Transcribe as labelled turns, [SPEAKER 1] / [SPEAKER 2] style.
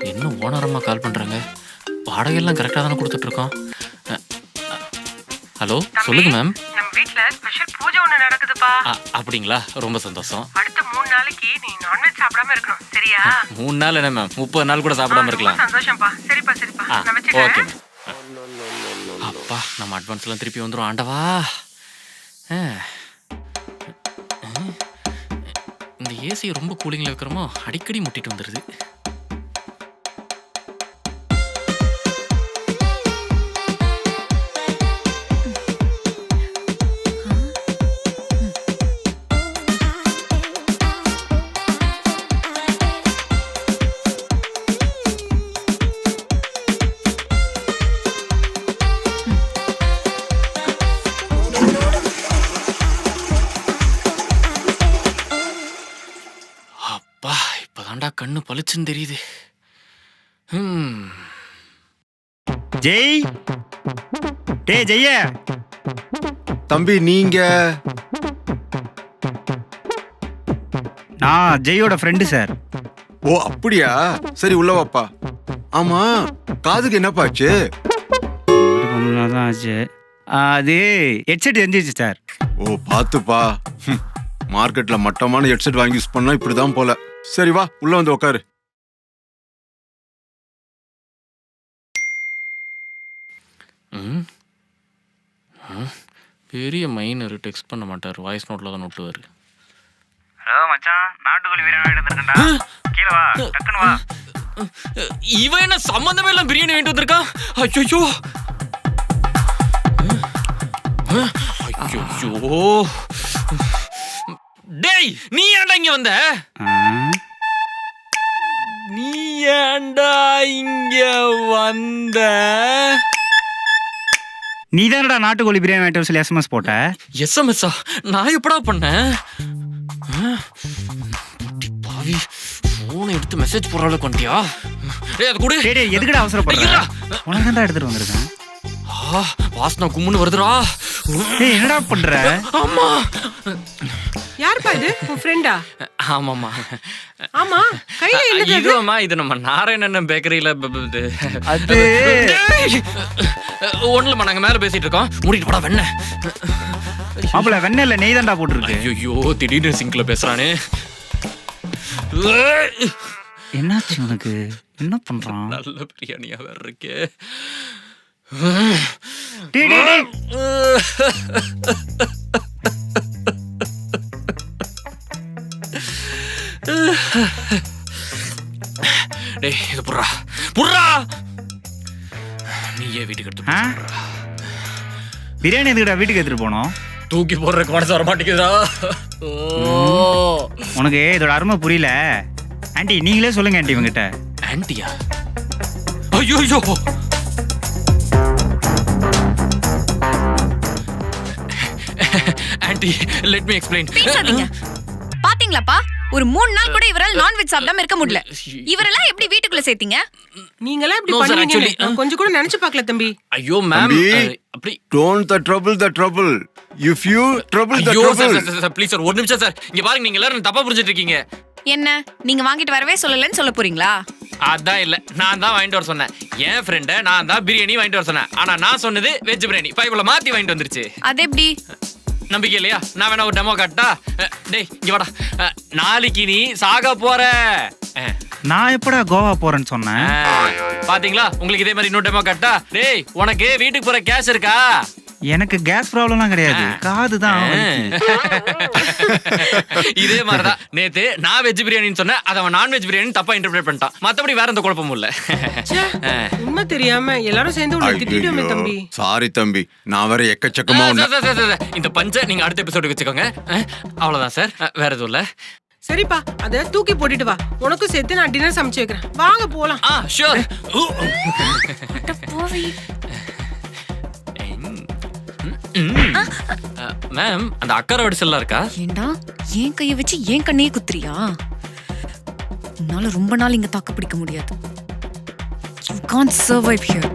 [SPEAKER 1] என்ன ஓனரம்மா கால் பண்றாங்க? வாடகையெல்லாம் கரெக்டாக தானே கொடுத்துட்டு இருக்கோம். ஹலோ, சொல்லுங்க மேம்.
[SPEAKER 2] நம்ம வீட்ல ஸ்பெஷல் பூஜை ஒண்ணு நடக்குதுப்பா.
[SPEAKER 1] அப்படிங்களா? ரொம்ப சந்தோஷம்.
[SPEAKER 2] அடுத்த 3 நாளைக்கு நீ நான்வெஜ் சாப்பிடாம இருக்கணும், சரியா?
[SPEAKER 1] 3 நாள் என்ன மேம், 30 நாள் கூட சாப்பிடாம இருக்கலாம்.
[SPEAKER 2] சந்தோஷம்ப்பா. சரிப்பா சரிப்பா, நான் வச்சிட்டேன்.
[SPEAKER 1] Okay ma'am. அப்பா, நம்ம அட்வான்ஸ்லாம் திருப்பி வந்துரும். ஆண்டவா, இந்த ஏசி ரொம்ப கூலிங்ல வைக்கிறோமோ அடிக்கடி முட்டிட்டு வந்துடுது. இப்பதான்டா கண்ணு பளிச்சுன்னு தெரியுது.
[SPEAKER 3] ஜெய், டே ஜெய்ய.
[SPEAKER 4] தம்பி, நீங்க?
[SPEAKER 3] நான் ஜெயோட ஃப்ரெண்டு சார்.
[SPEAKER 4] ஓ அப்படியா, சரி உள்ள வாப்பா. ஆமா, காதுக்கு என்னப்பாச்சு?
[SPEAKER 3] தான் ஆச்சு. அது ஹெட்செட் எரிஞ்சிச்சு சார்.
[SPEAKER 4] ஓ பாத்துப்பா, மார்க்கெட்ல மட்டமான ஹெட்செட் வாங்கி யூஸ் பண்ணா இப்படிதான் போல. சரி வா, உள்ள வந்து உட்காரு.
[SPEAKER 1] பெரிய மைனர் டெக்ஸ்ட் பண்ண மாட்டார், வாய்ஸ் நோட்ல தான் நோட்டுவாரு.
[SPEAKER 5] ஹலோ மச்சான், நாட்டுக்கோழி பிரியாணி வாங்கிட்டு வந்திருக்கேன்டா. கீழே வா, டக்குன்னு வா.
[SPEAKER 1] இவன் என்ன சம்பந்தமே எல்லாம் பிரியாணி வாங்கிட்டு வந்திருக்கான்? ஐயோ ஐயோ, டேய் நீ ஏன்டா இங்க வந்த? நீ ஏன்டா இங்க வந்த?
[SPEAKER 3] நீ தானடா நாட்டுக்கோழி பிரியாணி வாங்கிட்டு சொல்லி எஸ்எம்எஸ் போட்ட.
[SPEAKER 1] எஸ்எம்எஸ்ஸா? நான் எப்படா பண்ணேன்? பாவி, போனை எடுத்து மெசேஜ் போற அளவுக்கு வந்துட்டியா? டேய் அது கூட.
[SPEAKER 3] டேய் எதுக்குடா அவசரப்படுற? உனக்கு தான் எடுத்துட்டு வந்திருக்கேன்.
[SPEAKER 1] வாசனை கும்முன்னு வருதுடா.
[SPEAKER 3] டேய் என்னடா பண்ற?
[SPEAKER 1] அம்மா,
[SPEAKER 2] யாருப்பா இது? உன் ஃப்ரெண்டா?
[SPEAKER 1] ஆமாம்மா.
[SPEAKER 2] ஆமா, கையில என்னது?
[SPEAKER 1] இதுவாம்மா, இது நம்ம நாராயணன் பேக்கரியில
[SPEAKER 3] அது
[SPEAKER 1] ஒண்ணுலம்மா, நாங்க மேல பேசிட்டு இருக்கோம். மூடிட்டு போடா வெண்ணெய்.
[SPEAKER 3] மாப்பிள்ள வெண்ணெய் இல்ல, நெய் தான்டா போட்டுருக்கு.
[SPEAKER 1] ஐயோ, திடீர்னு சிங்க்ல பேசுறானே.
[SPEAKER 3] என்னாச்சு உனக்கு? என்ன பண்றான்?
[SPEAKER 1] நல்ல பிரியாணியா வேற இருக்கே.
[SPEAKER 3] டேய் டேய் டேய்,
[SPEAKER 1] டேய் இது புர்ரா புர்ரா, நீயே வீட்டுக்கு எடுத்து போடுறா.
[SPEAKER 3] பிரியாணி எதுக்குடா வீட்டுக்கு எடுத்துட்டு போனோம்?
[SPEAKER 1] தூக்கி போடுறதுக்கு மனசு வர மாட்டேங்குதா?
[SPEAKER 3] உனக்கு இதோட அருமை புரியல. ஆண்டி நீங்களே சொல்லுங்க ஆண்டி இவங்கிட்ட.
[SPEAKER 1] ஆன்ட்டியா? ஐயோ ஐயோ, ஆன்ட்டி லெட் மீ எக்ஸ்பிளைன்.
[SPEAKER 6] பேசாதீங்க. பாத்தீங்களாப்பா, ஒரு 3 நாள் கூட இவரால் நான்வெஜ் சாப்பிடாம இருக்க முடியல. இவரெல்லாம் எப்படி வீட்டுக்குள்ள சேர்த்தீங்க?
[SPEAKER 2] நீங்களா இப்படி
[SPEAKER 1] No, sir,
[SPEAKER 2] பண்ணுவீங்கன்னு
[SPEAKER 1] actually,
[SPEAKER 2] நான் கொஞ்சம் கூட நினைச்சு பார்க்கல தம்பி.
[SPEAKER 1] ஐயோ மேம்,
[SPEAKER 4] தம்பி,
[SPEAKER 1] அப்படி
[SPEAKER 4] don't the trouble. If you trouble the
[SPEAKER 1] ஐயோ
[SPEAKER 4] trouble.
[SPEAKER 1] சார் ப்ளீஸ் சார், ஒரு நிமிஷம் சார். இங்க பாருங்க, நீங்க எல்லாரும் தப்பா புரிஞ்சிட்டு இருக்கீங்க.
[SPEAKER 6] என்ன நீங்க வாங்கிட்டு வரவே சொல்லலன்னு சொல்ல போறீங்களா?
[SPEAKER 1] அதான் இல்ல, நான் தான் வாங்கிட்டு வர சொன்னேன். என் ஃப்ரெண்ட நான் தான் பிரியாணி வாங்கிட்டு வர சொன்னேன். ஆனா நான் சொன்னது வெஜ் பிரியாணி. பைபிள மாத்தி வாங்கிட்டு வந்துருச்சு.
[SPEAKER 6] அது எப்படி?
[SPEAKER 1] நம்பிக்கை இல்லையா? நான் வேணா ஒரு டெமோ காட்டா? டேய் இங்க வாடா. நாளைக்கு நீ சாக போற.
[SPEAKER 3] நான் எப்படா கோவா போறேன்னு சொன்னேன்?
[SPEAKER 1] பாத்தீங்களா, உங்களுக்கு இதே மாதிரி இன்னொரு டெமோ காட்டா? டேய் உனக்கு வீட்டுக்கு போற கேஷ் இருக்கா?
[SPEAKER 3] எனக்கு கேஸ் ப்ராப்ளம்லாம் கிடையாது, காது தான்.
[SPEAKER 1] இதே மாதிரிதான் நேத்து நான் வெஜ் பிரியாணின்னு சொன்னேன், அதை அவன் நான்வெஜ் பிரியாணி தப்பா இன்டர்பிரேட் பண்ணிட்டான். மத்தபடி வேற எந்த குழப்பமும் இல்ல.
[SPEAKER 2] உண்மை தெரியாம எல்லாரும் சேர்ந்து உன்னை திட்டிட்டோமே தம்பி.
[SPEAKER 4] சாரி தம்பி, நான் வேற எக்கச்சக்கமா
[SPEAKER 1] இந்த பஞ்ச நீங்க அடுத்த எபிசோடு வச்சுக்கோங்க. அவ்வளவுதான் சார், வேற எதுவும் இல்ல.
[SPEAKER 2] சரிப்பா, அத தூக்கி போட்டுட்டு வா. உனக்கும் சேர்த்து நான் டின்னர் சமைச்சு வைக்கிறேன். வாங்க போலாம்.
[SPEAKER 1] ஷூர். மேம், அந்த அக்கறை வடிசல்லாம் இருக்கா?
[SPEAKER 6] ஏண்டா ஏன் கைய வச்சு ஏன் கண்ணையே குத்துறியா? உன்னால ரொம்ப நாள் இங்க தாக்கு பிடிக்க முடியாது. You can't survive here.